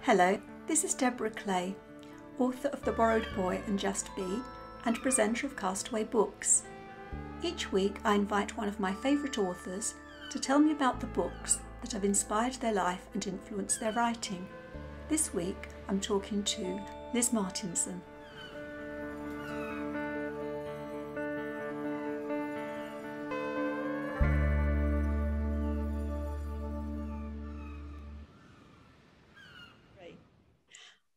Hello, this is Deborah Clay, author of The Borrowed Boy and Just Be, and presenter of Castaway Books. Each week I invite one of my favourite authors to tell me about the books that have inspired their life and influenced their writing. This week I'm talking to Liz Martinson.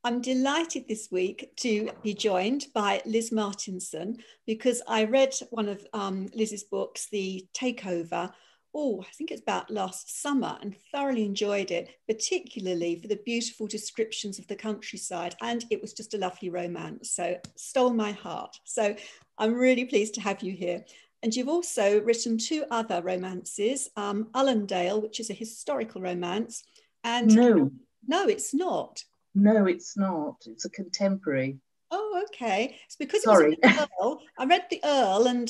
I'm delighted this week to be joined by Liz Martinson because I read one of Liz's books, The Takeover, I think it's about last summer, and thoroughly enjoyed it, particularly for the beautiful descriptions of the countryside, and it was just a lovely romance, so stole my heart. So I'm really pleased to have you here. And you've also written two other romances, Allendale, which is a historical romance, and... No, it's not. No, it's not. It's a contemporary. Oh, okay. It's because Sorry. It was the Earl. I read the Earl, and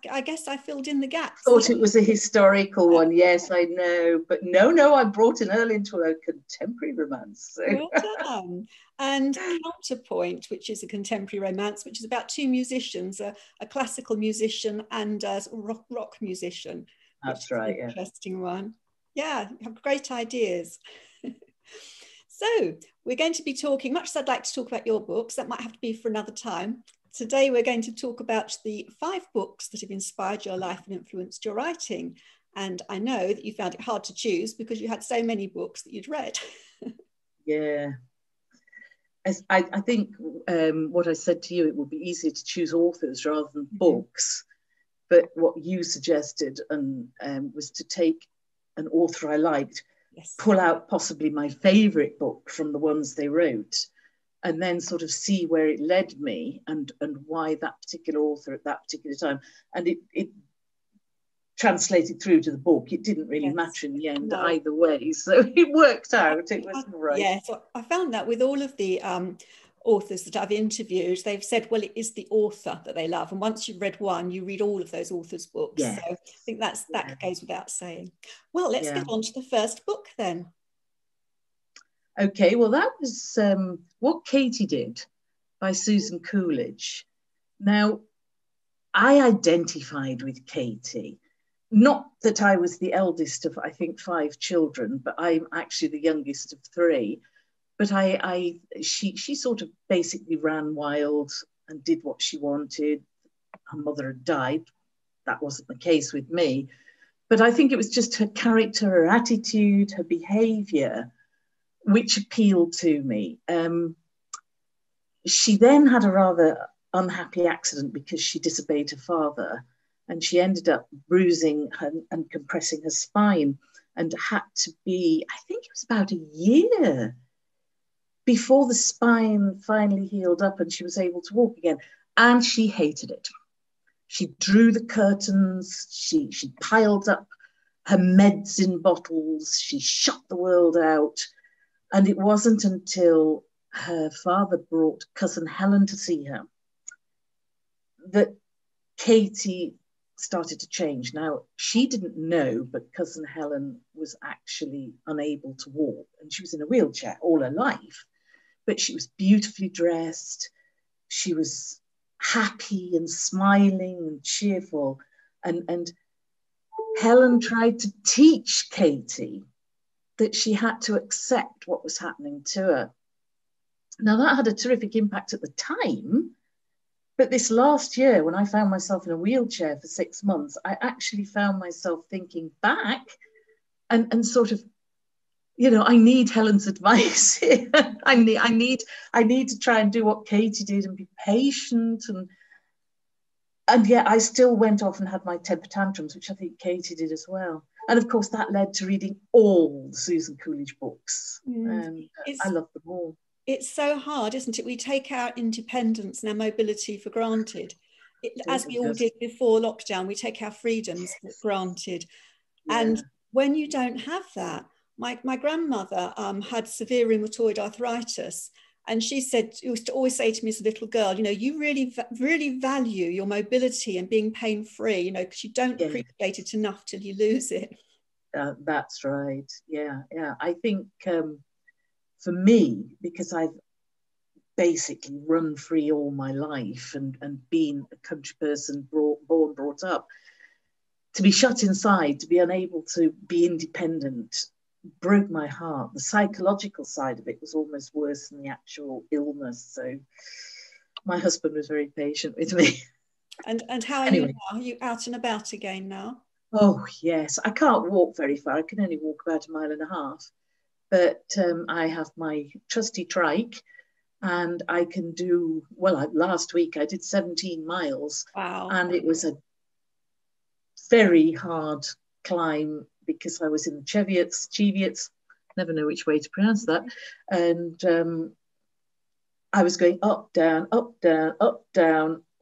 I guess I filled in the gaps. Thought it was a historical one. Yes, I know. But no, I brought an Earl into a contemporary romance. So. Well done. And Counterpoint, which is a contemporary romance, which is about two musicians, a classical musician and a rock musician. That's right, yeah. Interesting one. Yeah, you have great ideas. So we're going to be talking, much as I'd like to talk about your books, that might have to be for another time. Today we're going to talk about the 5 books that have inspired your life and influenced your writing. And I know that you found it hard to choose because you had so many books that you'd read. Yeah. I think what I said to you, it would be easier to choose authors rather than books. But what you suggested was to take an author I liked, yes, pull out possibly my favourite book from the ones they wrote, and then sort of see where it led me and why that particular author at that particular time. And it translated through to the book. It didn't really matter in the end either way. So it worked out. It was right. Yeah, so I found that with all of the authors that I've interviewed, they've said, well, it is the author that they love. And once you've read one, you read all of those authors' books. Yeah. So I think that goes without saying. Well, let's get on to the first book then. Okay, well, that was What Katie Did by Susan Coolidge. Now, I identified with Katie. Not that I was the eldest of, I think, 5 children, but I'm actually the youngest of 3. But she sort of basically ran wild and did what she wanted. Her mother had died. That wasn't the case with me. But I think it was just her character, her attitude, her behaviour, which appealed to me. She then had a rather unhappy accident because she disobeyed her father, and she ended up bruising and compressing her spine, and had to be, I think it was about a year before the spine finally healed up and she was able to walk again. And she hated it. She drew the curtains, she piled up her meds in bottles, she shut the world out. And it wasn't until her father brought cousin Helen to see her that Katie started to change. Now, she didn't know, but cousin Helen was actually unable to walk, and she was in a wheelchair all her life. But she was beautifully dressed. She was happy and smiling and cheerful. And Helen tried to teach Katie that she had to accept what was happening to her. Now, that had a terrific impact at the time. But this last year, when I found myself in a wheelchair for 6 months, I actually found myself thinking back and sort of, you know, I need Helen's advice here. I need to try and do what Katie did and be patient. And yet I still went off and had my temper tantrums, which I think Katie did as well. And of course, that led to reading all the Susan Coolidge books. I love them all. It's so hard, isn't it? We take our independence and our mobility for granted. As we all did before lockdown, we take our freedoms for granted. Yeah. And when you don't have that, my grandmother had severe rheumatoid arthritis, and she used to always say to me as a little girl, you know, you really value your mobility and being pain-free, you know, because you don't appreciate it enough till you lose it. That's right. Yeah. I think for me, because I've basically run free all my life and been a country person, brought up, to be shut inside, to be unable to be independent, broke my heart. The psychological side of it was almost worse than the actual illness. So my husband was very patient with me. And how are you now? Are you out and about again now? Oh, yes. I can't walk very far. I can only walk about 1.5 miles. But I have my trusty trike, and I can do, well, last week I did 17 miles. Wow. And it was a very hard climb because I was in the Cheviots, never know which way to pronounce that. And I was going up, down,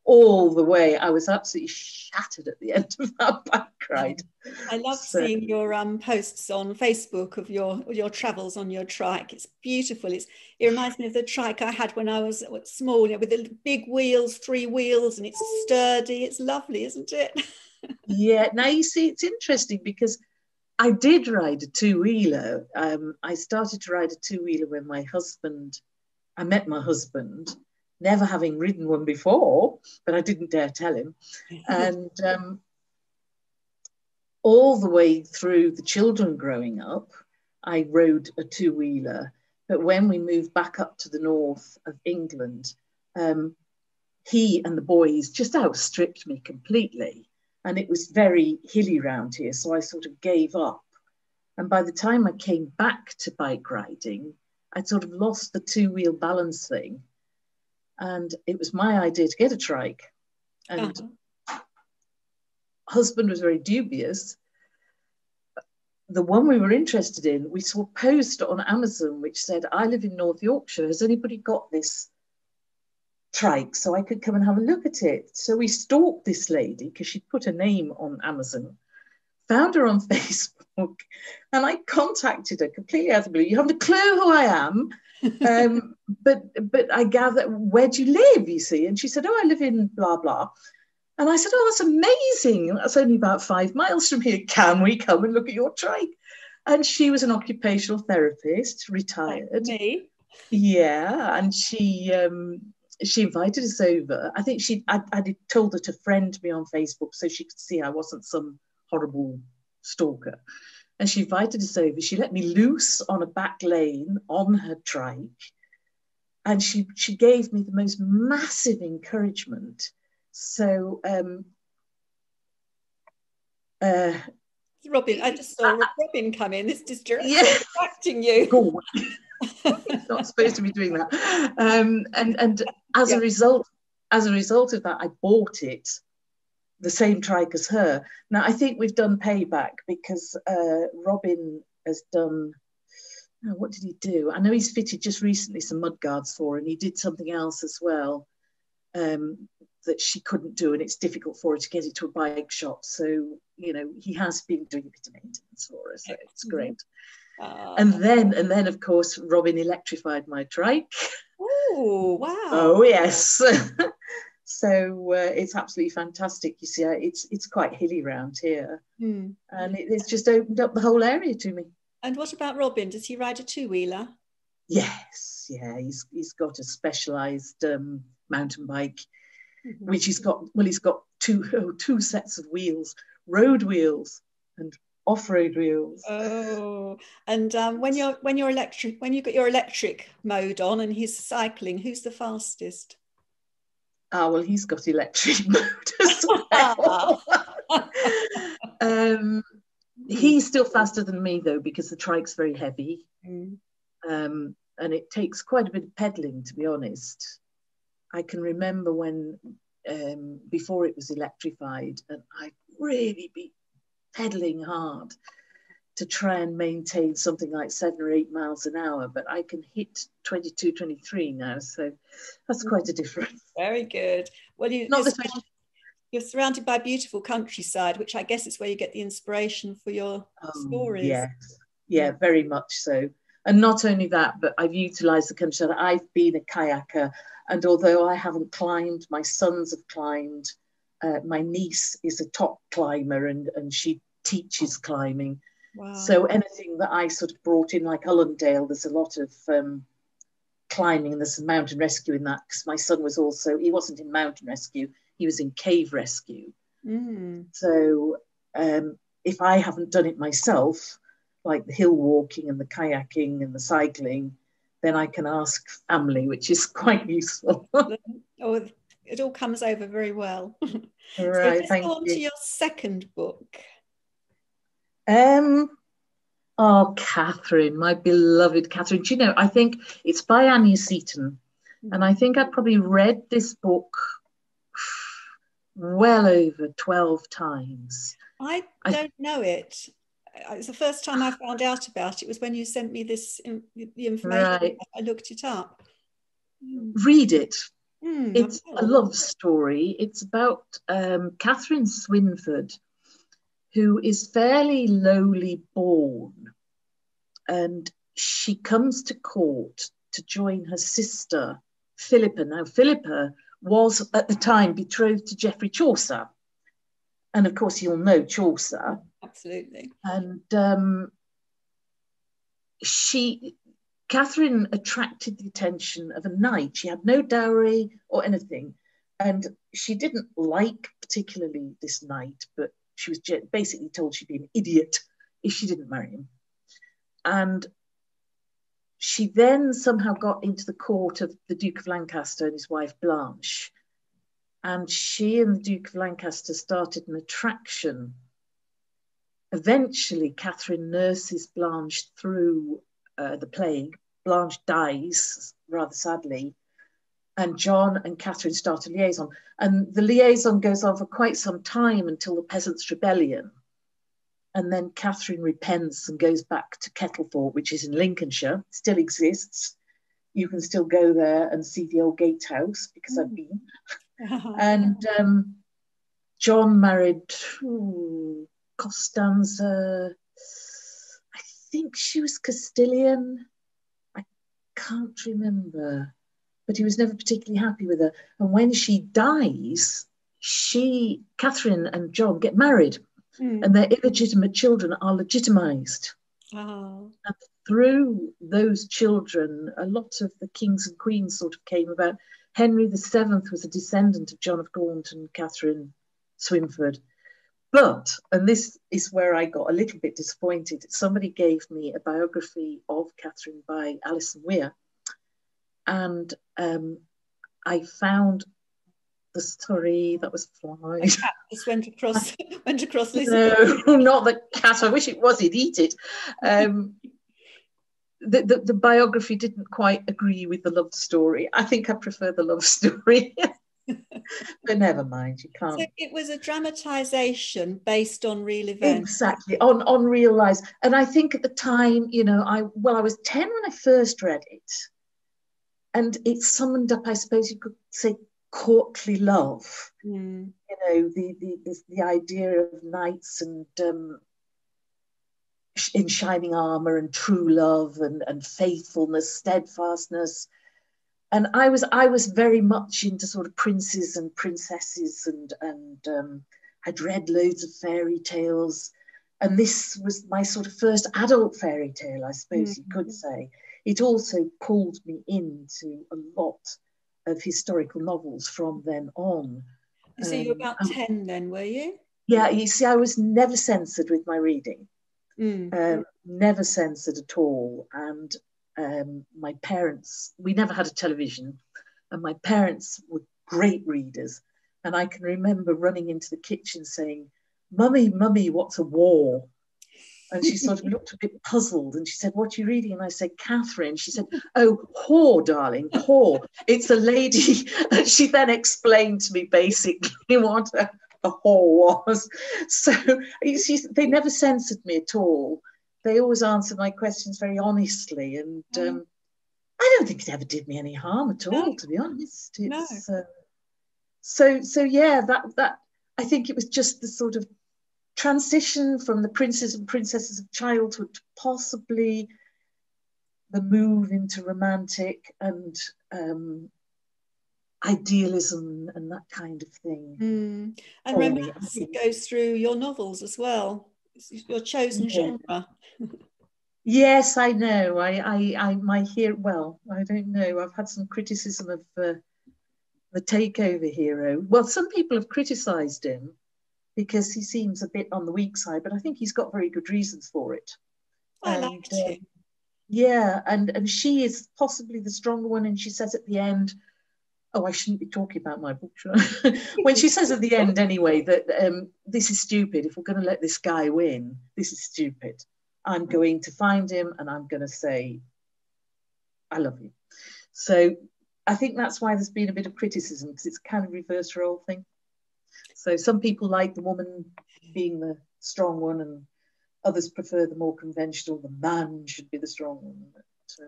all the way. I was absolutely shattered at the end of that bike ride. I love seeing your posts on Facebook of your travels on your trike. It's beautiful. It reminds me of the trike I had when I was small, with the big wheels, 3 wheels, and it's sturdy. It's lovely, isn't it? Yeah. Now you see, it's interesting because I did ride a 2-wheeler. I started to ride a 2-wheeler when I met my husband, never having ridden one before, but I didn't dare tell him. And all the way through the children growing up, I rode a 2-wheeler. But when we moved back up to the north of England, he and the boys just outstripped me completely. And it was very hilly round here, so I sort of gave up. And by the time I came back to bike riding, I'd sort of lost the 2-wheel balance thing. And it was my idea to get a trike. And husband was very dubious. The one we were interested in, we saw a post on Amazon which said, I live in North Yorkshire. Has anybody got this trike so I could come and have a look at it? So we stalked this lady because she'd put a name on Amazon, found her on Facebook, and I contacted her completely out of the blue. You haven't a clue who I am. But I gather, where do you live, you see? And she said, oh, I live in blah, blah. And I said, oh, that's amazing. That's only about 5 miles from here. Can we come and look at your trike? And she was an occupational therapist, retired. Like me. Yeah, and she invited us over. I think I told her to friend me on Facebook so she could see I wasn't some horrible stalker. And she invited us over. She let me loose on a back lane on her trike. And she gave me the most massive encouragement. So, Robin, I just saw Robin come in. This distracting you. Go. It's not supposed to be doing that. And as a result of that, I bought it, the same trike as her. Now, I think we've done payback because Robin has done, what did he do? I know he's fitted just recently some mudguards for her, and he did something else as well that she couldn't do, and it's difficult for her to get it to a bike shop. So, he has been doing a bit of maintenance for her, so it's great. And then, of course, Robin electrified my trike. Oh, wow. Oh, yes. So it's absolutely fantastic. You see, it's quite hilly around here. And it's just opened up the whole area to me. And what about Robin? Does he ride a 2-wheeler? Yes, yeah. He's got a specialised mountain bike, which he's got two sets of wheels, road wheels and off-road wheels. Oh, and when you got your electric mode on and he's cycling, who's the fastest? Well, he's got electric mode as well. He's still faster than me, though, because the trike's very heavy. And it takes quite a bit of pedaling, to be honest. I can remember when, before it was electrified, and I'd really be pedaling hard to try and maintain something like 7 or 8 miles an hour, but I can hit 22, 23 now, so that's quite a difference. Very good. Well, you're surrounded by beautiful countryside, which I guess is where you get the inspiration for your stories. Yes, yeah, very much so. And not only that, but I've utilised the countryside. I've been a kayaker, and although I haven't climbed, my sons have climbed. My niece is a top climber, and she teaches climbing. Wow. So anything that I sort of brought in, like Ullendale, there's a lot of climbing and there's some mountain rescue in that, because my son was also, he wasn't in mountain rescue, he was in cave rescue. So if I haven't done it myself, like the hill walking and the kayaking and the cycling, then I can ask family, which is quite useful. Oh, it all comes over very well. So Right, let's thank go on you. to your second book. Oh, Catherine, my beloved Catherine. Do you know, I think it's by Anya Seton. And I think I probably read this book well over 12 times. I don't know it. It's the first time I found out about it was when you sent me the information. Right. I looked it up. Read it. It's a Oh. love story. It's about Catherine Swynford, who is fairly lowly born. And she comes to court to join her sister, Philippa. Now, Philippa was at the time betrothed to Geoffrey Chaucer. And of course, you'll know Chaucer. Absolutely. And Catherine attracted the attention of a knight. She had no dowry or anything. And she didn't like particularly this knight, but she was basically told she'd be an idiot if she didn't marry him. And she then somehow got into the court of the Duke of Lancaster and his wife Blanche. And she and the Duke of Lancaster started an attraction. Eventually, Catherine nurses Blanche through the plague. Blanche dies, rather sadly. And John and Catherine start a liaison. And the liaison goes on for quite some time until the Peasants' Rebellion. And then Catherine repents and goes back to Kettlethorpe, which is in Lincolnshire, still exists. You can still go there and see the old gatehouse, because I've been. And John married Costanza. I think she was Castilian. I can't remember. But he was never particularly happy with her. And when she dies, Catherine and John get married. And their illegitimate children are legitimized. And through those children, a lot of the kings and queens sort of came about. Henry VII was a descendant of John of Gaunt and Catherine Swynford. But, and this is where I got a little bit disappointed, somebody gave me a biography of Catherine by Alison Weir. And I found the story that was flied. The cat just went across No, not the cat. I wish it was. He'd eat it. The biography didn't quite agree with the love story. I think I prefer the love story. But never mind, you can't. So it was a dramatization based on real events. Exactly, on real lives. And I think at the time, you know, I was 10 when I first read it. And it summoned up, I suppose you could say, courtly love. You know, the idea of knights and in shining armor and true love and faithfulness, steadfastness. And I was very much into sort of princes and princesses, and I'd read loads of fairy tales. And this was my sort of first adult fairy tale, I suppose you could say. It also pulled me into a lot of historical novels from then on. So you were about 10 then, were you? Yeah, you see, I was never censored with my reading. Never censored at all. And my parents, we never had a television, and my parents were great readers. And I can remember running into the kitchen saying, Mummy, what's a war? And she sort of looked a bit puzzled, and she said, what are you reading? And I said, Catherine. She said, oh, whore, darling, whore. It's a lady. And she then explained to me basically what a whore was. So you see, they never censored me at all. They always answered my questions very honestly. And I don't think it ever did me any harm at all, to be honest. It's, so yeah, that I think it was just the sort of transition from the princes and princesses of childhood to possibly the move into romantic and idealism and that kind of thing. And romance goes through your novels as well. It's your chosen genre. Yes, I know. I don't know. I've had some criticism of the Takeover Hero. Well, some people have criticised him because he seems a bit on the weak side, but I think he's got very good reasons for it. I liked him. Yeah, and she is possibly the stronger one, and she says at the end, oh, I shouldn't be talking about my book, should I? When she says at the end anyway that this is stupid, if we're going to let this guy win, this is stupid. I'm going to find him and I'm going to say, I love you. So I think that's why there's been a bit of criticism, because it's a kind of reverse role thing. So some people like the woman being the strong one, and others prefer the more conventional, the man should be the strong one.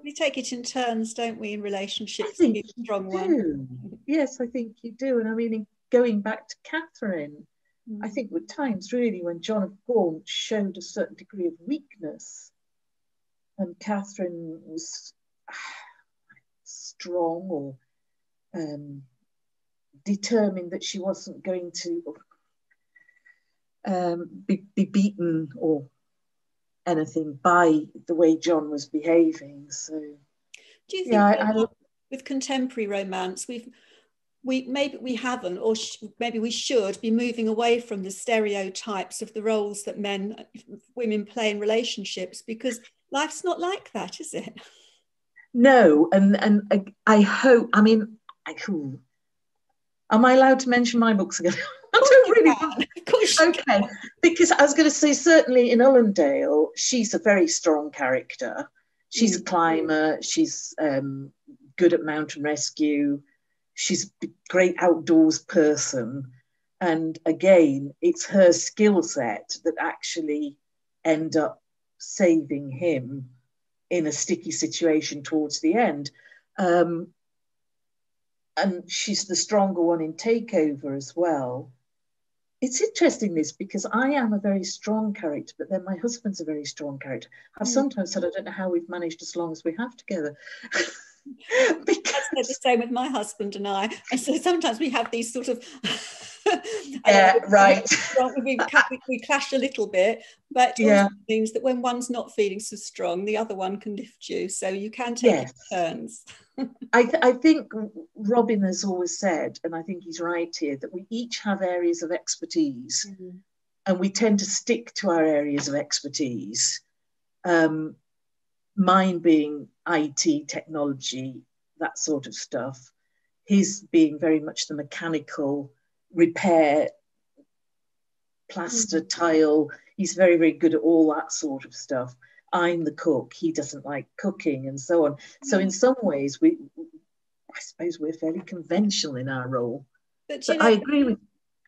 We take it in turns, don't we, in relationships? I think you do. One. Yes, I think you do. And I mean, going back to Catherine, I think with times really when John of Gaunt showed a certain degree of weakness, and Catherine was strong or determined that she wasn't going to be beaten or anything by the way John was behaving. So do you think with contemporary romance maybe we haven't, or maybe we should be moving away from the stereotypes of the roles that women play in relationships, because life's not like that, is it? No, and I hope, I mean, am I allowed to mention my books again? I don't really want. Of course you can. Because I was going to say, certainly in Ullendale, she's a very strong character. She's a climber. She's good at mountain rescue. She's a great outdoors person. And again, it's her skill set that actually end up saving him in a sticky situation towards the end. And she's the stronger one in Takeover as well. It's interesting this, because I am a very strong character, but then my husband's a very strong character. I've sometimes said I don't know how we've managed as long as we have together. Because that's the same with my husband and I. And so sometimes we have these sort of right. We clash a little bit, but it also means that when one's not feeling so strong, the other one can lift you. So you can take it turns. I think Robin has always said, and I think he's right here, that we each have areas of expertise, and we tend to stick to our areas of expertise. Mine being IT, technology, that sort of stuff. His being very much the mechanical, repair, plaster, tile. He's very, very good at all that sort of stuff. I'm the cook. He doesn't like cooking, and so on. So in some ways, I suppose we're fairly conventional in our role. But I agree with.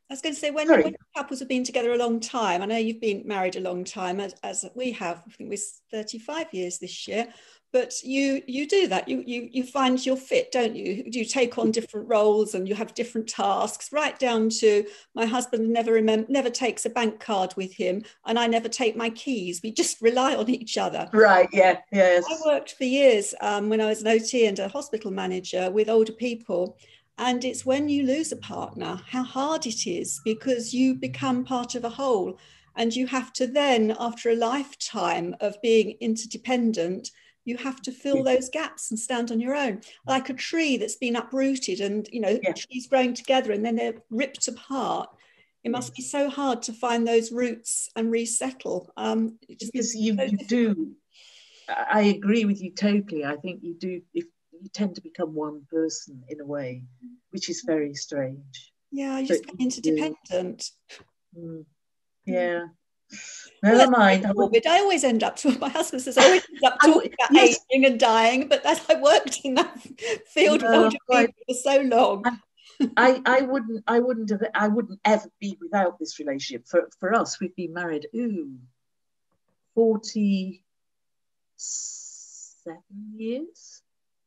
I was going to say, when couples have been together a long time, I know you've been married a long time, as we have. I think we're 35 years this year. But you do that. You find your fit, don't you? You take on different roles and you have different tasks, right down to my husband never takes a bank card with him, and I never take my keys. We just rely on each other. Right, yeah, yes. I worked for years when I was an OT and a hospital manager with older people. And it's when you lose a partner, how hard it is, because you become part of a whole. And you have to then, after a lifetime of being interdependent, you have to fill those gaps and stand on your own. Like a tree that's been uprooted and, trees growing together and then they're ripped apart. It must be so hard to find those roots and resettle. Because you do. I agree with you totally. I think you do. If you tend to become one person in a way, which is very strange. Yeah, you just become interdependent. Yeah. Never mind. I always end up my husband says I always end up talking about aging and dying, but as I worked in that field with older people for so long. I wouldn't ever be without this relationship. For us, we've been married 47 years.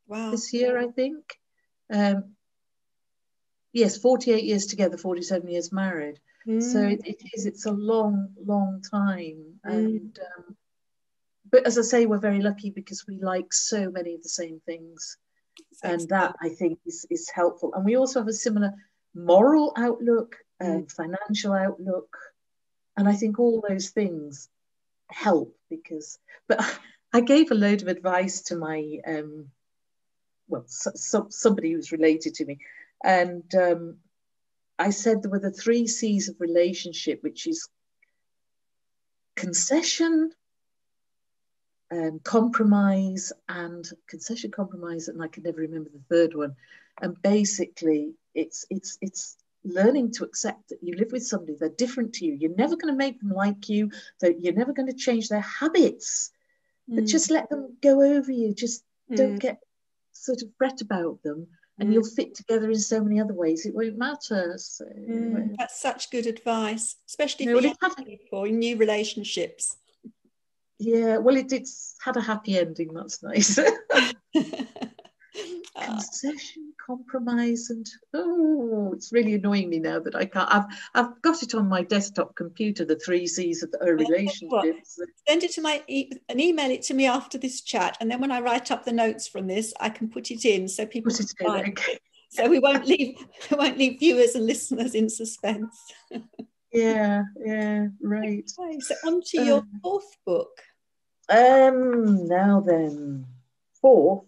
Wow. This year, I think. Yes, 48 years together, 47 years married. So it's a long time. And but as I say, we're very lucky because we like so many of the same things. And that, I think, is helpful. And we also have a similar moral outlook, financial outlook. And I think all those things help but I gave a load of advice to my, somebody who's related to me. And I said there were the 3 C's of relationship, which is concession, compromise, and I can never remember the third one. And basically, it's learning to accept that you live with somebody, they're different to you. You're never going to make them like you, that you're never going to change their habits, but just let them go over you. Just don't get sort of fret about them, and you'll fit together in so many other ways. It won't matter. So, that's such good advice, especially for young people in new relationships. Yeah, well, it's had a happy ending. That's nice. Concession, compromise, and it's really annoying me now that I can't. I've got it on my desktop computer, the 3 C's of a relationship. Send it to and email it to me after this chat, and then when I write up the notes from this, I can put it in so people can find it. So we won't leave viewers and listeners in suspense. Yeah, right. Okay, so on to your 4th book. Now then, 4th.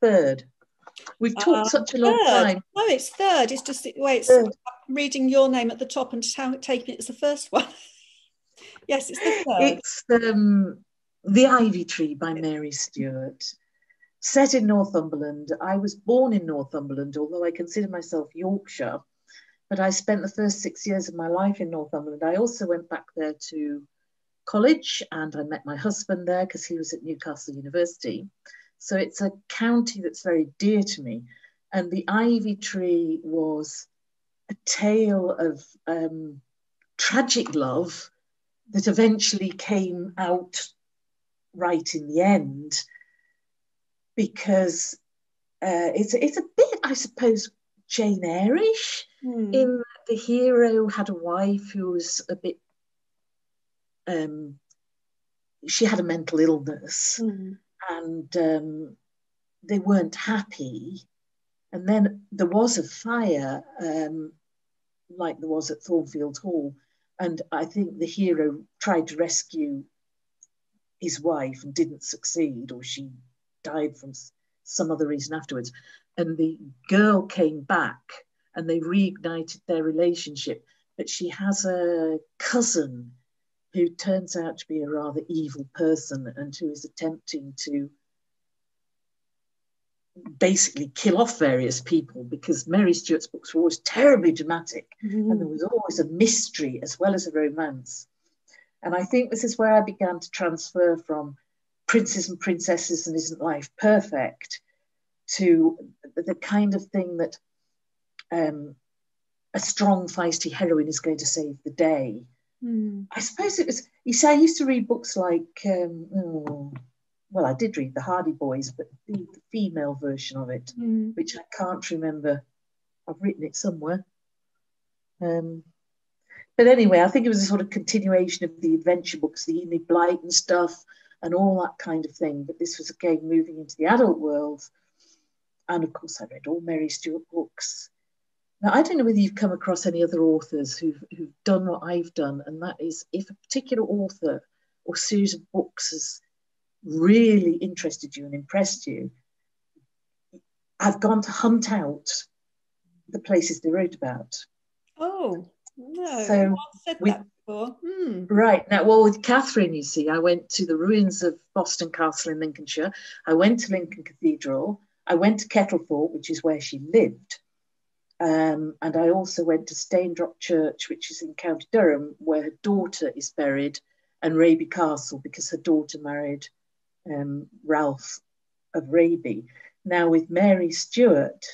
3rd. We've talked such a long time. No, it's 3rd. It's just I'm reading your name at the top and taking it as the first one. Yes, it's the 3rd. It's The Ivy Tree by Mary Stuart. Set in Northumberland. I was born in Northumberland, although I consider myself Yorkshire. But I spent the first 6 years of my life in Northumberland. I also went back there to college, and I met my husband there because he was at Newcastle University. So it's a county that's very dear to me. And The Ivy Tree was a tale of tragic love that eventually came out right in the end, because it's a bit, I suppose, Jane Eyre-ish, in the hero had a wife who was a bit, she had a mental illness. And they weren't happy. And then there was a fire, like there was at Thornfield Hall. And I think the hero tried to rescue his wife and didn't succeed, or she died from some other reason afterwards. And the girl came back and they reignited their relationship. But she has a cousin who turns out to be a rather evil person and who is attempting to basically kill off various people, because Mary Stuart's books were always terribly dramatic, and there was always a mystery as well as a romance. And I think this is where I began to transfer from princes and princesses and isn't life perfect to the kind of thing that a strong, feisty heroine is going to save the day. I suppose it was, you see, I used to read books like, I did read The Hardy Boys, but the female version of it, which I can't remember. I've written it somewhere. But anyway, I think it was a sort of continuation of the adventure books, the Enid Blyton stuff and all that kind of thing. But this was again moving into the adult world. And of course, I read all Mary Stuart books. Now, I don't know whether you've come across any other authors who've done what I've done, and that is, if a particular author or series of books has really interested you and impressed you, I've gone to hunt out the places they wrote about. Oh, no, so I've said that before. Right, now, well, with Catherine, you see, I went to the ruins of Boston Castle in Lincolnshire. I went to Lincoln Cathedral. I went to Kettlethorpe, which is where she lived. And I also went to Staindrop Church, which is in County Durham, where her daughter is buried, and Raby Castle, because her daughter married Ralph of Raby. Now, with Mary Stuart,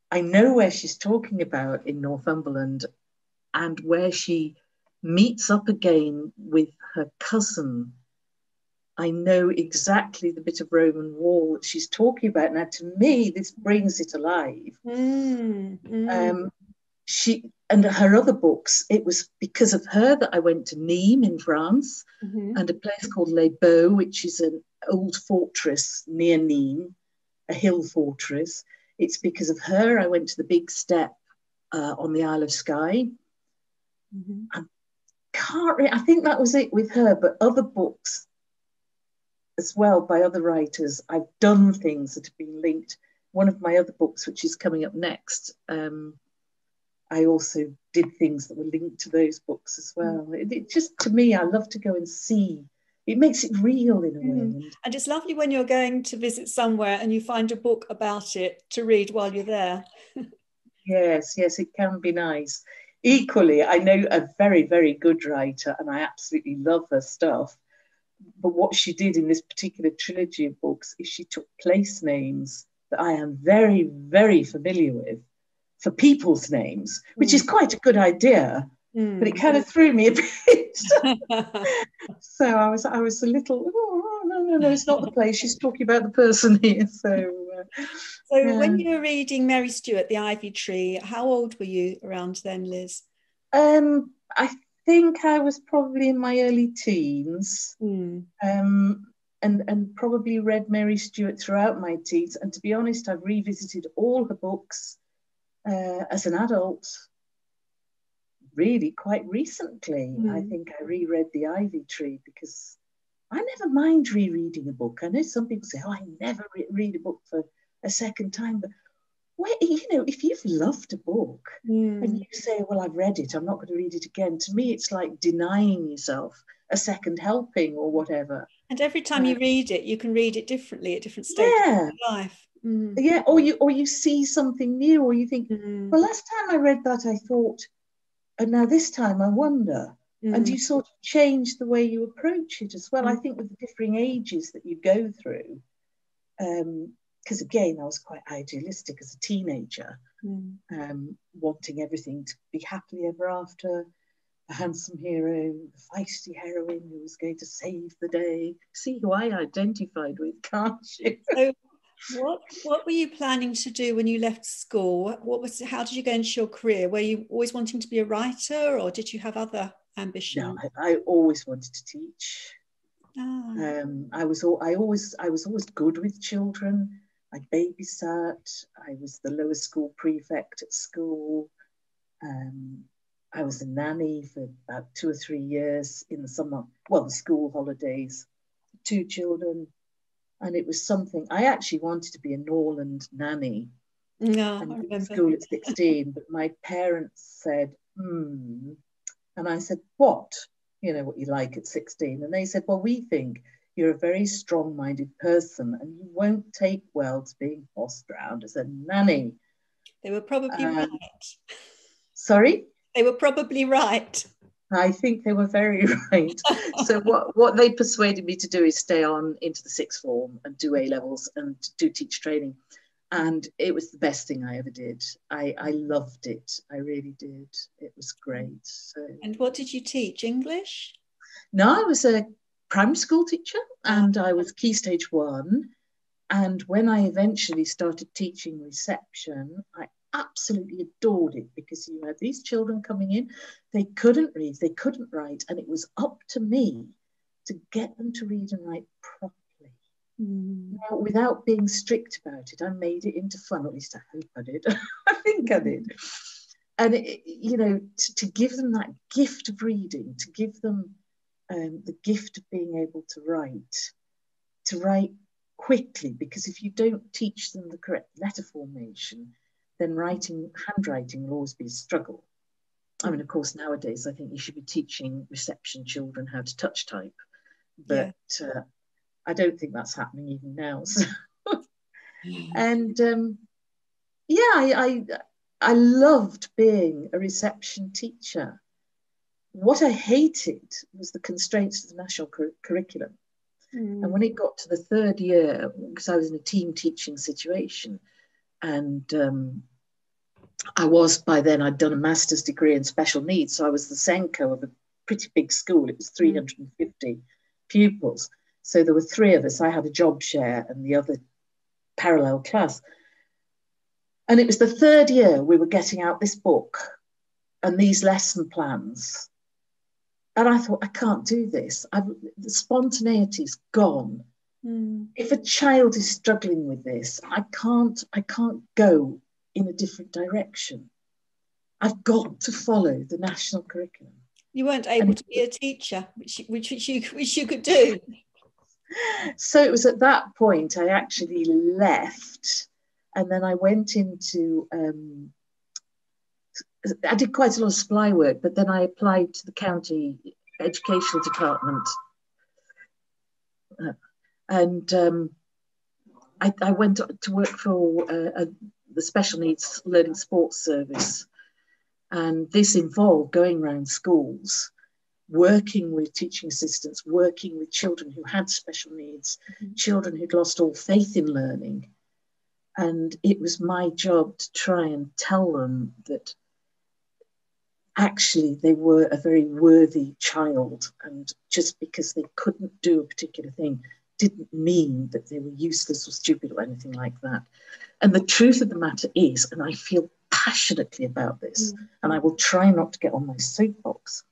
I know where she's talking about in Northumberland, and where she meets up again with her cousin. I know exactly the bit of Roman wall that she's talking about. Now, to me, this brings it alive. She and her other books, it was because of her that I went to Nîmes in France, and a place called Les Baux, which is an old fortress near Nîmes, a hill fortress. It's because of her I went to the Big Step on the Isle of Skye. And I think that was it with her, but other books as well by other writers, I've done things that have been linked. One of my other books, which is coming up next, I also did things that were linked to those books as well. It just, to me, I love to go and see. It makes it real in a way. And it's lovely when you're going to visit somewhere and you find a book about it to read while you're there. Yes, it can be nice. Equally, I know a very, very good writer, and I absolutely love her stuff. But what she did in this particular trilogy of books is she took place names that I am very, very familiar with for people's names, which is quite a good idea, but it kind of threw me a bit. So I was a little, no, it's not the place. She's talking about the person here. So when you were reading Mary Stuart, The Ivy Tree, how old were you around then, Liz? I think I was probably in my early teens, and probably read Mary Stuart throughout my teens. And to be honest, I've revisited all her books as an adult, really quite recently. I think I reread The Ivy Tree because I never mind rereading a book. I know some people say, "Oh, I never read a book for a second time," but if you've loved a book and you say, "Well, I've read it, I'm not going to read it again," to me, it's like denying yourself a second helping or whatever. And every time you read it, you can read it differently at different stages of your life. Yeah, or you see something new, or you think, well, last time I read that, I thought, and now this time I wonder. And you sort of change the way you approach it as well. I think with the differing ages that you go through, because again, I was quite idealistic as a teenager, wanting everything to be happily ever after, a handsome hero, the feisty heroine who was going to save the day. See who I identified with, can't you? So what were you planning to do when you left school? How did you go into your career? Were you always wanting to be a writer, or did you have other ambitions? No, I always wanted to teach. I was always good with children. I babysat. I was the lower school prefect at school. I was a nanny for about 2 or 3 years in the summer, the school holidays, 2 children. And it was something, I actually wanted to be a Norland nanny. No, and I remember. School at 16, but my parents said, And I said, what? You know what you like at 16. And they said, well, we think you're a very strong-minded person and you won't take well to being bossed around as a nanny. They were probably right. Sorry? They were probably right. I think they were very right. So what they persuaded me to do is stay on into the 6th form and do A-levels and do teacher training. And it was the best thing I ever did. I loved it. I really did. It was great. So. And what did you teach? English? No, I was a primary school teacher and I was Key Stage 1. And when I eventually started teaching reception, I absolutely adored it because you had these children coming in, they couldn't read, they couldn't write, and it was up to me to get them to read and write properly. Now, without being strict about it, I made it into fun, at least I hope I did. I think I did. And, to give them that gift of reading, to give them the gift of being able to write quickly, because if you don't teach them the correct letter formation, then handwriting will always be a struggle. I mean, of course, nowadays, I think you should be teaching reception children how to touch type, but I don't think that's happening even now. So. And I loved being a reception teacher. What I hated was the constraints of the national curriculum. And when it got to the 3rd year, because I was in a team teaching situation, and by then I'd done a master's degree in special needs, so I was the Senko of a pretty big school. It was 350 pupils. So there were 3 of us. I had a job share and the other parallel class. And it was the 3rd year we were getting out this book and these lesson plans. And I thought, I can't do this. The spontaneity's gone. If a child is struggling with this, I can't go in a different direction. I've got to follow the national curriculum. You weren't able to be a teacher, which you could do. So it was at that point I actually left, and then I went into, I did quite a lot of supply work, but then I applied to the county educational department. And I went to work for the special needs learning sports service. And this involved going around schools, working with teaching assistants, working with children who had special needs, children who'd lost all faith in learning. And it was my job to try and tell them that actually they were a very worthy child, and just because they couldn't do a particular thing didn't mean that they were useless or stupid or anything like that. And the truth of the matter is, and I feel passionately about this, and I will try not to get on my soapbox,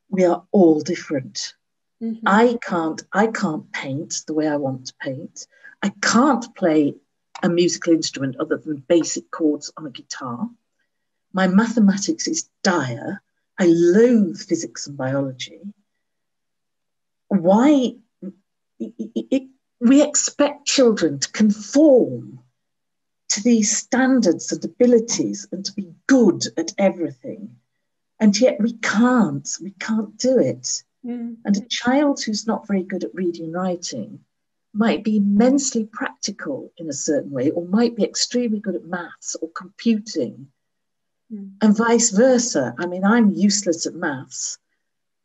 we are all different. I can't paint the way I want to paint. I can't play a musical instrument other than basic chords on a guitar. My mathematics is dire. I loathe physics and biology. Why? We expect children to conform to these standards and abilities and to be good at everything. And yet we can't do it. And a child who's not very good at reading and writing might be immensely practical in a certain way, or might be extremely good at maths or computing, and vice versa. I mean, I'm useless at maths,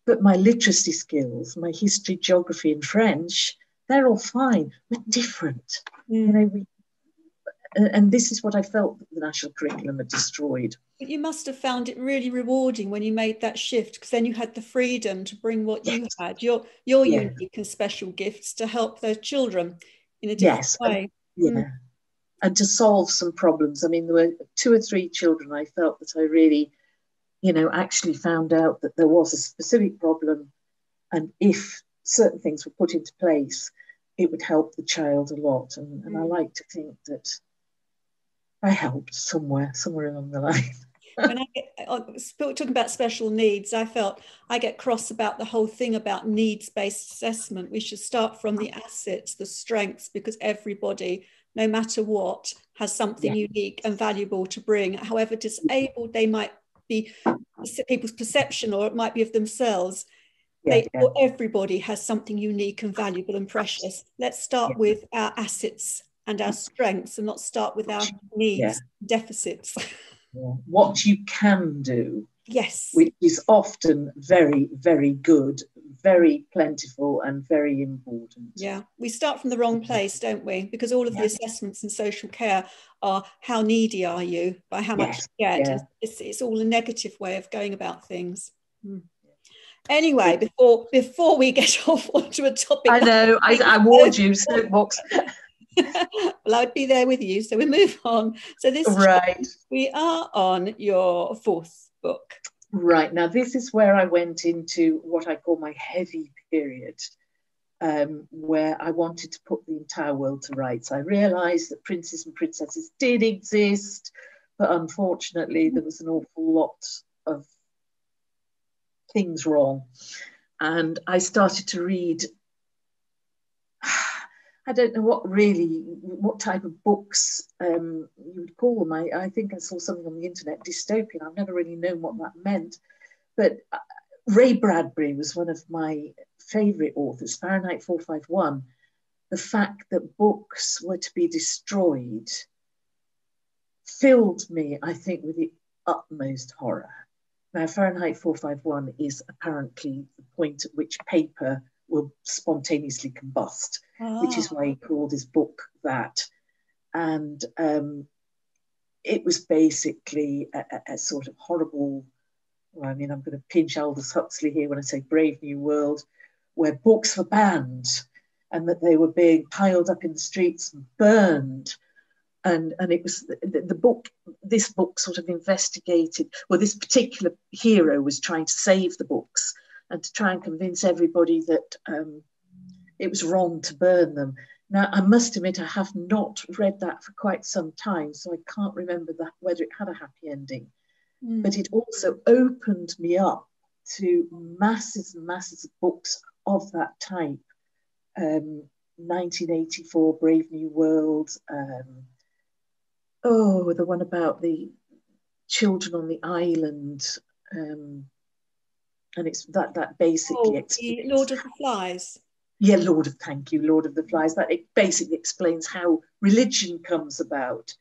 but my literacy skills, my history, geography, and French, they're all fine. We're different. You know, and this is what I felt that the national curriculum had destroyed. But you must have found it really rewarding when you made that shift, because then you had the freedom to bring what you had, your unique and special gifts, to help those children in a different way. And to solve some problems. I mean, there were 2 or 3 children I felt that I really, you know, actually found out that there was a specific problem, and if certain things were put into place, it would help the child a lot. And I like to think that I helped somewhere along the line. When I get talking about special needs, I felt I get cross about the whole thing about needs-based assessment. We should start from the assets, the strengths, because everybody, no matter what, has something unique and valuable to bring. However disabled they might be, people's perception, or it might be of themselves. Everybody has something unique and valuable and precious. Let's start with our assets and our strengths, and not start with our needs, deficits. What you can do, yes, which is often very, very good, very plentiful, and very important. Yeah, we start from the wrong place, don't we? Because all of the assessments in social care are, how needy are you, by how much you get. It's all a negative way of going about things. Anyway, before we get off onto a topic, I know, I warned you, soapbox. Well, I'd be there with you, so we move on. So this we are on your 4th book. Right, now this is where I went into what I call my heavy period, where I wanted to put the entire world to rights. I realised that princes and princesses did exist, but unfortunately there was an awful lot of things wrong. And I started to read, I don't know what type of books you would call them. I think I saw something on the internet, dystopian. I've never really known what that meant. But Ray Bradbury was one of my favourite authors, Fahrenheit 451. The fact that books were to be destroyed filled me, I think, with the utmost horror. Now, Fahrenheit 451 is apparently the point at which paper will spontaneously combust, which is why he called his book that. And it was basically a sort of horrible, well, I mean, I'm going to pinch Aldous Huxley here when I say Brave New World, where books were banned and that they were being piled up in the streets and burned. And it was this book sort of investigated, well, this particular hero was trying to save the books and to try and convince everybody that it was wrong to burn them. Now, I must admit, I have not read that for quite some time, so I can't remember whether it had a happy ending. But it also opened me up to masses and masses of books of that type. 1984, Brave New World. The one about the children on the island. And it's that basically explains... Lord of the Flies. Yeah, Lord of the Flies. That it basically explains how religion comes about.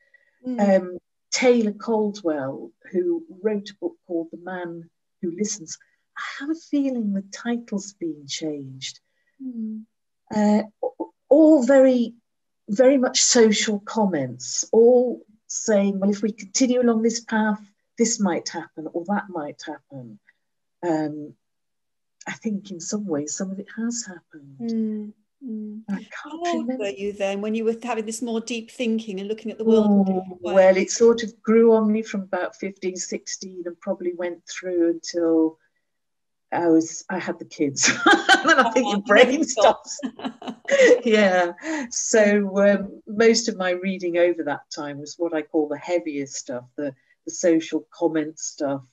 Taylor Caldwell, who wrote a book called The Man Who Listens, I have a feeling the title's been changed. All very, very much social comments, all saying, well, if we continue along this path, this might happen or that might happen. I think in some ways, some of it has happened. How old were you then when you were having this more deep thinking and looking at the world? Well, it sort of grew on me from about 15, 16 and probably went through until I had the kids. And then I think your brain stops. Yeah. So most of my reading over that time was what I call the heavier stuff, the social comment stuff.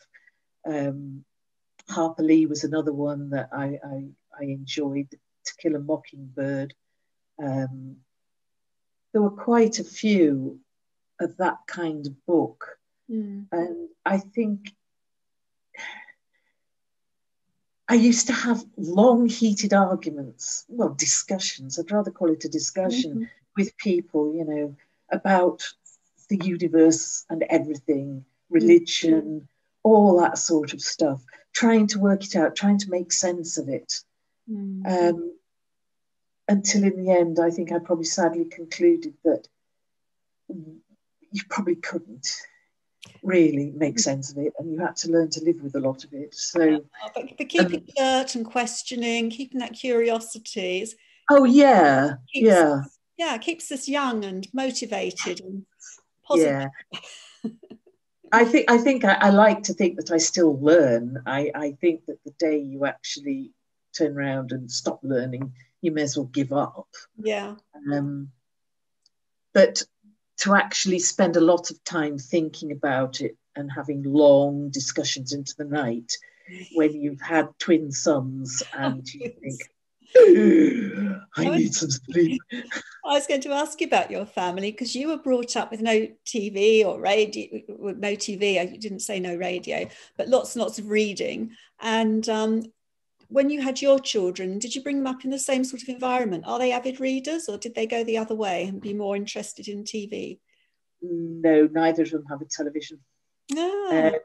Harper Lee was another one that I enjoyed, To Kill a Mockingbird. There were quite a few of that kind of book. And I think I used to have long, heated arguments, well, discussions, I'd rather call it a discussion with people, you know, about the universe and everything, religion, all that sort of stuff, trying to work it out, trying to make sense of it. Until in the end, I think I probably sadly concluded that you probably couldn't really make sense of it, and you had to learn to live with a lot of it. So, but keeping alert and questioning, keeping that curiosity is... keeps us young and motivated and positive. I think I like to think that I still learn. I think that the day you actually turn around and stop learning, you may as well give up. But to actually spend a lot of time thinking about it and having long discussions into the night when you've had twin sons and you think, I need some sleep. I was going to ask you about your family, because you were brought up with no TV or radio, no TV, I didn't say no radio, but lots and lots of reading. And when you had your children, did you bring them up in the same sort of environment? Are they avid readers, or did they go the other way and be more interested in TV? No, neither of them have a television. No.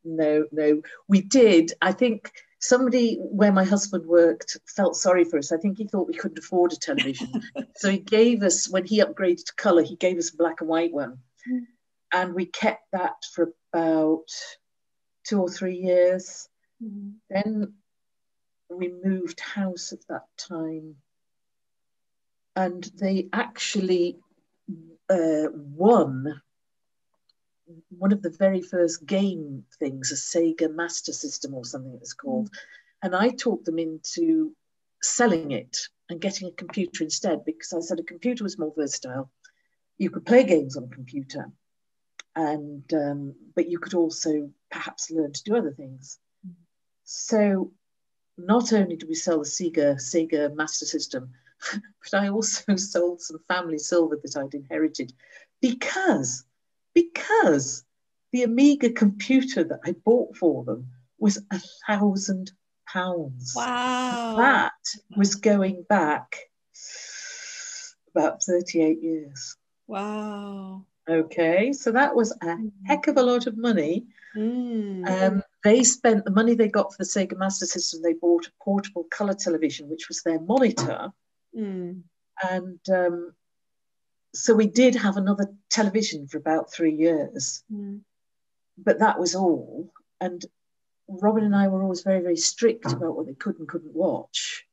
No. We did. I think somebody where my husband worked felt sorry for us. I think he thought we couldn't afford a television. So he gave us, when he upgraded to colour, he gave us a black and white one. And we kept that for about 2 or 3 years. Then we moved house at that time. And they actually won one of the very first game things, a Sega Master System or something it was called. And I talked them into selling it and getting a computer instead, because I said a computer was more versatile. You could play games on a computer, and but you could also perhaps learn to do other things. So not only did we sell the Sega Master System, but I also sold some family silver that I'd inherited, because the Amiga computer that I bought for them was £1,000. Wow. That was going back about 38 years. Wow. Okay, so that was a heck of a lot of money. They spent the money they got for the Sega Master System, they bought a portable colour television, which was their monitor. And so we did have another television for about 3 years, but that was all. And Robin and I were always very, very strict about what they could and couldn't watch.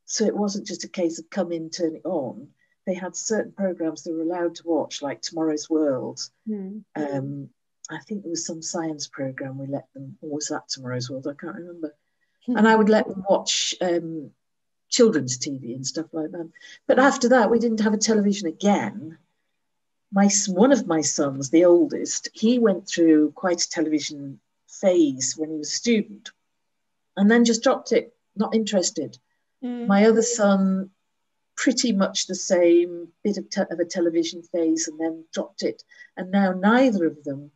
So it wasn't just a case of come in, turn it on. They had certain programs they were allowed to watch, like Tomorrow's World. I think there was some science program we let them, or was that Tomorrow's World? I can't remember. And I would let them watch children's TV and stuff like that. But after that, we didn't have a television again. One of my sons, the oldest, he went through quite a television phase when he was a student. and then just dropped it, not interested. My other son, pretty much the same, bit of a television phase, and then dropped it. And now neither of them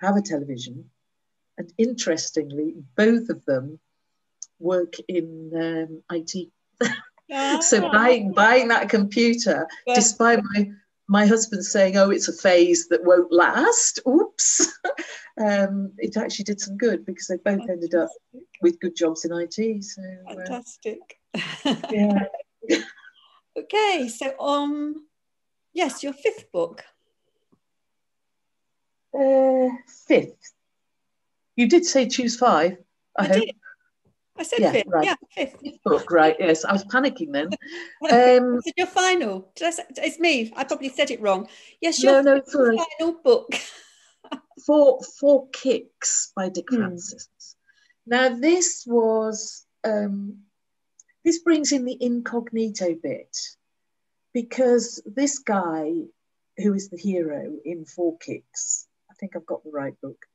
have a television. And interestingly, both of them work in IT. So buying that computer, despite my husband saying, oh, it's a phase that won't last, oops, it actually did some good, because they both ended up with good jobs in IT. So fantastic. Yeah. Okay, so yes, your fifth book. Fifth. You did say choose five. I hope. Did. I said fifth. Right. Yeah, fifth book. Right. Yes, I was panicking then. Is it your final? Did I say, it's me. I probably said it wrong. Yes, your it's all right. final book. Four Kicks by Dick Francis. Now this was this brings in the incognito bit, because this guy who is the hero in Four Kicks, I think I've got the right book.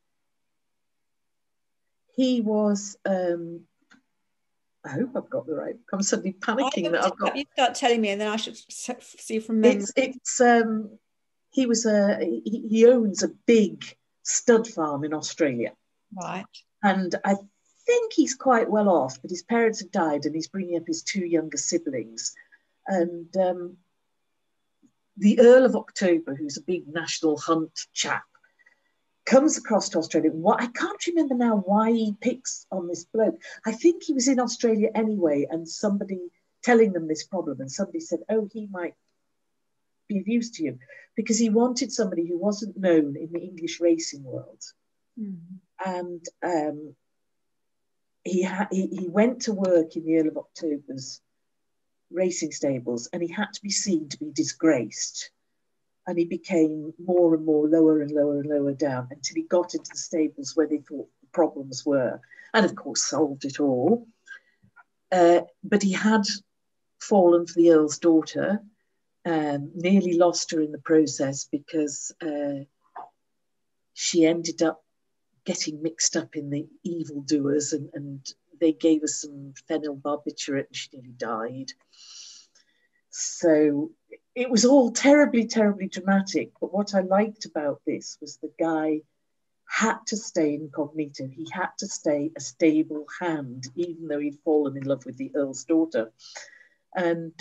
He was I hope I've got the right. I'm suddenly panicking that I've got. You start telling me, and then I should see from memory. He was he owns a big stud farm in Australia, right? And I think he's quite well off, but his parents have died, and he's bringing up his two younger siblings. And the Earl of October, who's a big national hunt chap, comes across to Australia. I can't remember now why he picks on this bloke. I think he was in Australia anyway, and somebody telling them this problem, and somebody said, oh, he might be of use to you, because he wanted somebody who wasn't known in the English racing world. And he went to work in the Earl of October's racing stables, and he had to be seen to be disgraced. And he became more and more lower and lower and lower down, until he got into the stables where they thought the problems were, and of course solved it all. But he had fallen for the Earl's daughter, nearly lost her in the process, because she ended up getting mixed up in the evildoers, and they gave her some phenylbarbiturate, and she nearly died. So it was all terribly, terribly dramatic. But what I liked about this was the guy had to stay incognito. He had to stay a stable hand, even though he'd fallen in love with the Earl's daughter. And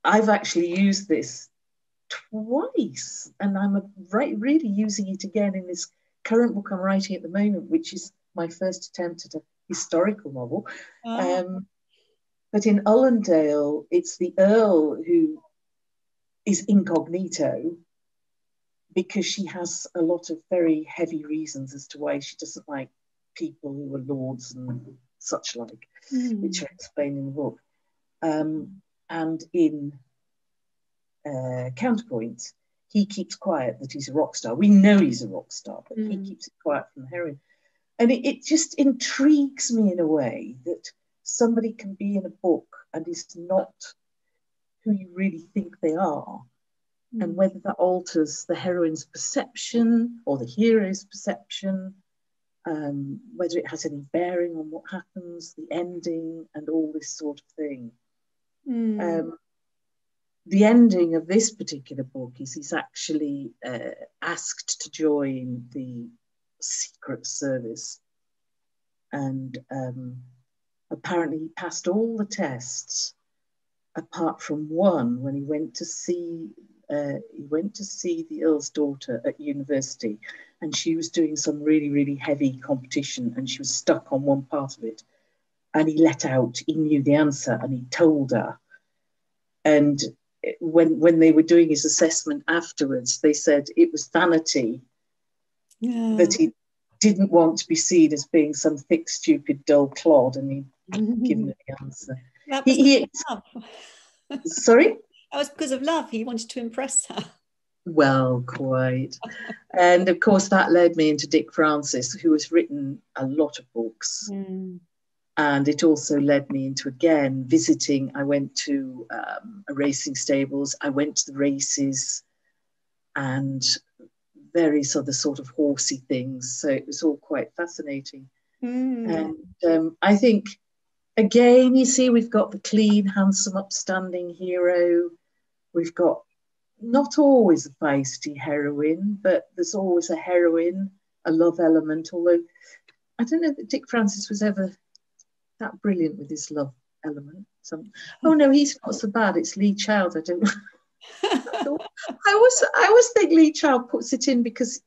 I've actually used this twice, and I'm really using it again in this current book I'm writing at the moment, which is my first attempt at a historical novel. But in Ullendale, it's the Earl who is incognito, because she has a lot of very heavy reasons as to why she doesn't like people who are lords and such like, which are explained in the book. And in Counterpoint, he keeps quiet that he's a rock star. We know he's a rock star, but he keeps it quiet from the heroine. And it just intrigues me in a way that somebody can be in a book and is not who you really think they are, and whether that alters the heroine's perception or the hero's perception, whether it has any bearing on what happens, the ending, and all this sort of thing. The ending of this particular book is he's actually asked to join the Secret Service, and apparently he passed all the tests apart from one, when he went to see the Earl's daughter at university, and she was doing some really, really heavy competition, and she was stuck on one part of it, and he knew the answer, and he told her. And when they were doing his assessment afterwards, they said it was vanity, that he didn't want to be seen as being some thick, stupid, dull clod, and he'd given her the answer. That was love. Sorry? That was because of love. He wanted to impress her. Well, quite. And of course, that led me into Dick Francis, who has written a lot of books. And it also led me into, again, visiting. I went to a racing stables. I went to the races and various other sort of horsey things. So it was all quite fascinating. Mm. And I think, again, you see, we've got the clean, handsome, upstanding hero. We've got not always a feisty heroine, but there's always a heroine, a love element, although I don't know that Dick Francis was ever that brilliant with his love element. Oh no, he's not so bad. It's Lee Child. I always think Lee Child puts it in because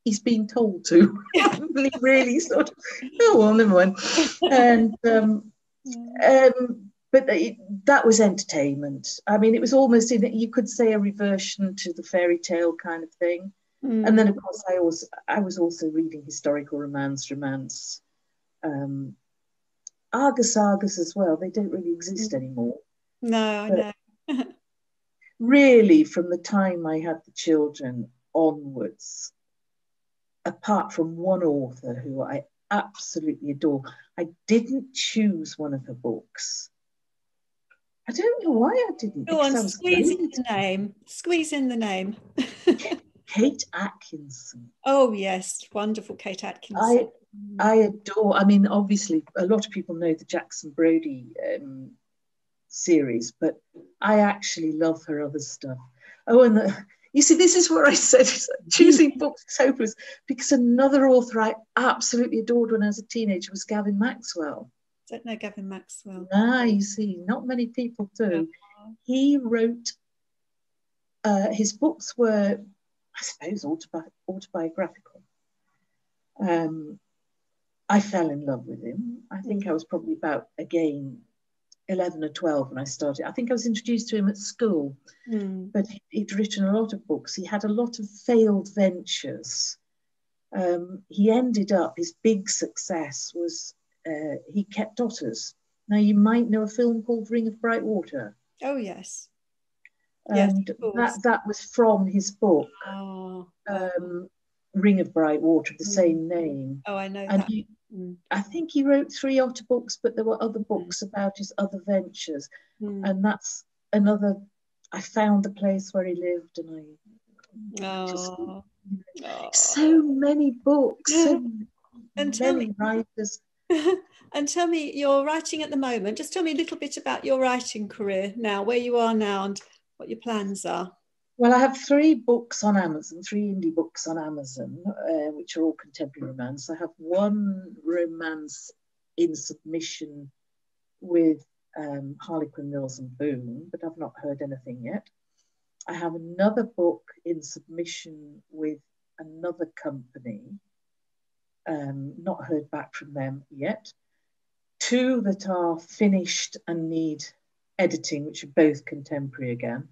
he's been told to. He really sort of. Oh well, never mind. And but that was entertainment. I mean, it was almost you could say a reversion to the fairy tale kind of thing. And then, of course, I was also reading historical romance. Argus as well. They don't really exist anymore. No, I know. Really, from the time I had the children onwards, apart from one author who I absolutely adore, I didn't choose one of her books. I don't know why I didn't. Go on, squeeze in the name. Squeeze in the name. Kate Atkinson. Oh, yes. Wonderful Kate Atkinson. I adore, I mean, obviously, a lot of people know the Jackson Brodie series, but I actually love her other stuff. Oh, and you see, this is where I said choosing books is hopeless, because another author I absolutely adored when I was a teenager was Gavin Maxwell. I don't know Gavin Maxwell. Ah, you see, not many people do. Yeah. He wrote, his books were, I suppose, autobiographical. I fell in love with him. I think I was probably about, again, 11 or 12 when I started. I think I was introduced to him at school, but he'd written a lot of books. He had a lot of failed ventures. He ended up, his big success was he kept otters. Now, you might know a film called Ring of Bright Water. Oh, yes. And yes, that was from his book, Ring of Bright Water, the same name. Oh, I know and that. I think he wrote 3 otter books, but there were other books about his other ventures. And that's another, I found the place where he lived, and so many books, so many writers. And tell me, you're writing at the moment. Just tell me a little bit about your writing career now, where you are now and what your plans are. Well, I have 3 books on Amazon, 3 indie books on Amazon, which are all contemporary romance. I have 1 romance in submission with Harlequin Mills and Boon, but I've not heard anything yet. I have another book in submission with another company, not heard back from them yet. 2 that are finished and need editing, which are both contemporary again.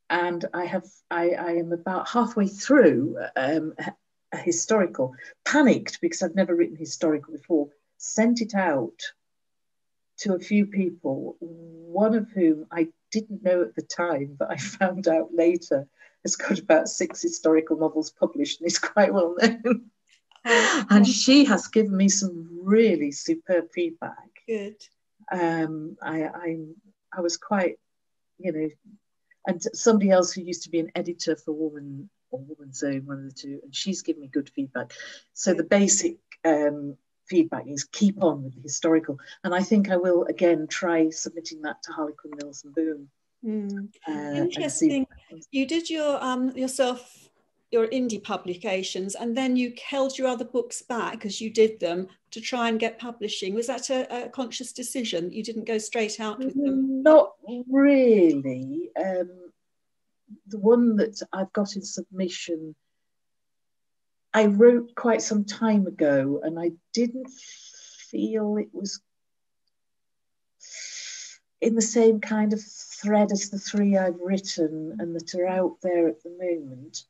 And I am about halfway through a historical, panicked because I've never written historical before, sent it out to a few people, one of whom I didn't know at the time, but I found out later has got about 6 historical novels published and is quite well known. And she has given me some really superb feedback. Good. I was quite, and somebody else who used to be an editor for Woman or Woman's Zone, one of the 2, and she's given me good feedback. So the basic feedback is keep on with the historical, and I think I will again try submitting that to Harlequin Mills and Boon. Interesting. You did your your indie publications, and then you held your other books back as you did them to try and get publishing. Was that a conscious decision? You didn't go straight out with them? Not really. The one that I've got in submission, I wrote quite some time ago, and I didn't feel it was in the same kind of thread as the 3 I've written and that are out there at the moment.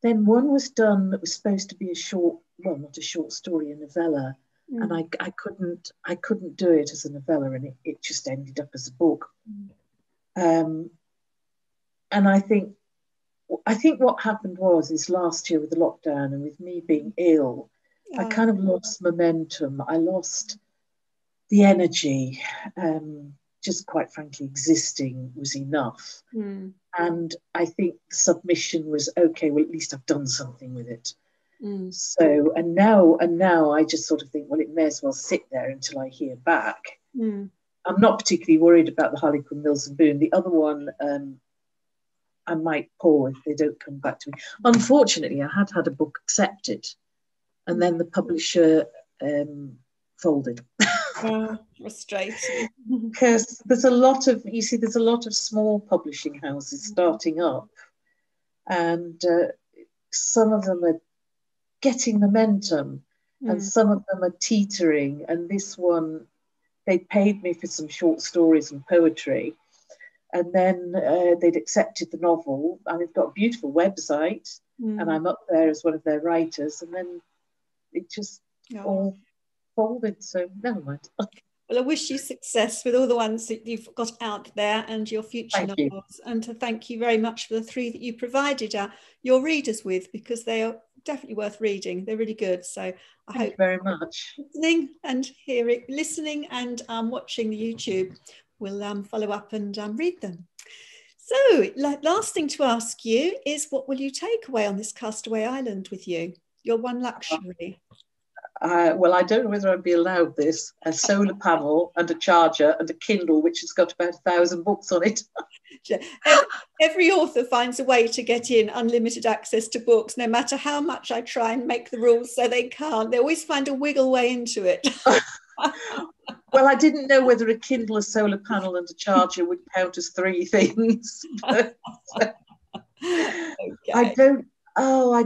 Then one was done that was supposed to be a short, well, not a short story, a novella, and I couldn't do it as a novella, and it just ended up as a book. And I think what happened is last year with the lockdown and with me being ill, I kind of lost momentum. I lost the energy. just quite frankly, existing was enough. And I think submission was, okay, well, at least I've done something with it. So, and now I just sort of think, well, it may as well sit there until I hear back. I'm not particularly worried about the Harlequin, Mills and Boon. The other one, I might pull if they don't come back to me. Unfortunately, I had a book accepted, and then the publisher folded. Frustrating. Because there's a lot of small publishing houses starting up, and some of them are getting momentum, and some of them are teetering. And this one, they paid me for some short stories and poetry, and then they'd accepted the novel, and they've got a beautiful website, and I'm up there as one of their writers, and then it just all folded. So never mind. Well, I wish you success with all the ones that you've got out there and your future novels. And to thank you very much for the 3 that you provided your readers with, because they are definitely worth reading. They're really good. So I hope very much listening and watching the YouTube will follow up and read them. So last thing to ask you is, what will you take away on this Castaway Island with you? Your one luxury. Well, I don't know whether I'd be allowed this: a solar panel and a charger and a Kindle, which has got about 1,000 books on it. Every author finds a way to get in unlimited access to books, no matter how much I try and make the rules so they can't. They always find a wiggle way into it. Well, I didn't know whether a Kindle, a solar panel and a charger would count as 3 things. But, okay. I don't. I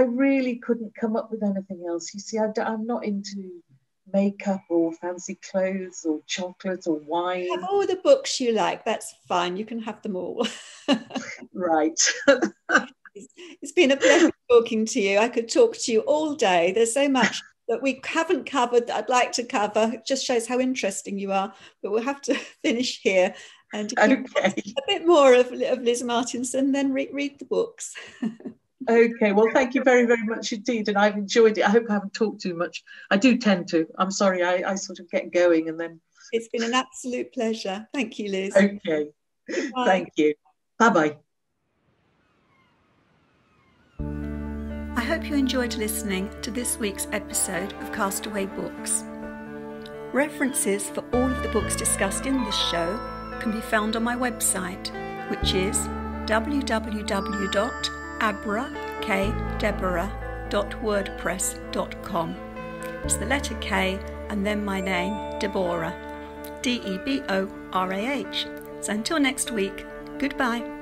really couldn't come up with anything else. You see, I'm not into makeup or fancy clothes or chocolate or wine. Have all the books you like. That's fine. You can have them all. Right. It's been a pleasure talking to you. I could talk to you all day. There's so much that we haven't covered that I'd like to cover. It just shows how interesting you are. But we'll have to finish here. And if you want a bit more of Liz Martinson, then read the books. Okay, well, thank you very, very much indeed. And I've enjoyed it. I hope I haven't talked too much. I do tend to. I'm sorry, I sort of get going and then... It's been an absolute pleasure. Thank you, Liz. Okay, goodbye. Thank you. Bye-bye. I hope you enjoyed listening to this week's episode of Castaway Books. References for all of the books discussed in this show can be found on my website, which is www.abrakdeborah.wordpress.com. It's the letter K and then my name, Deborah, Deborah. So until next week, goodbye.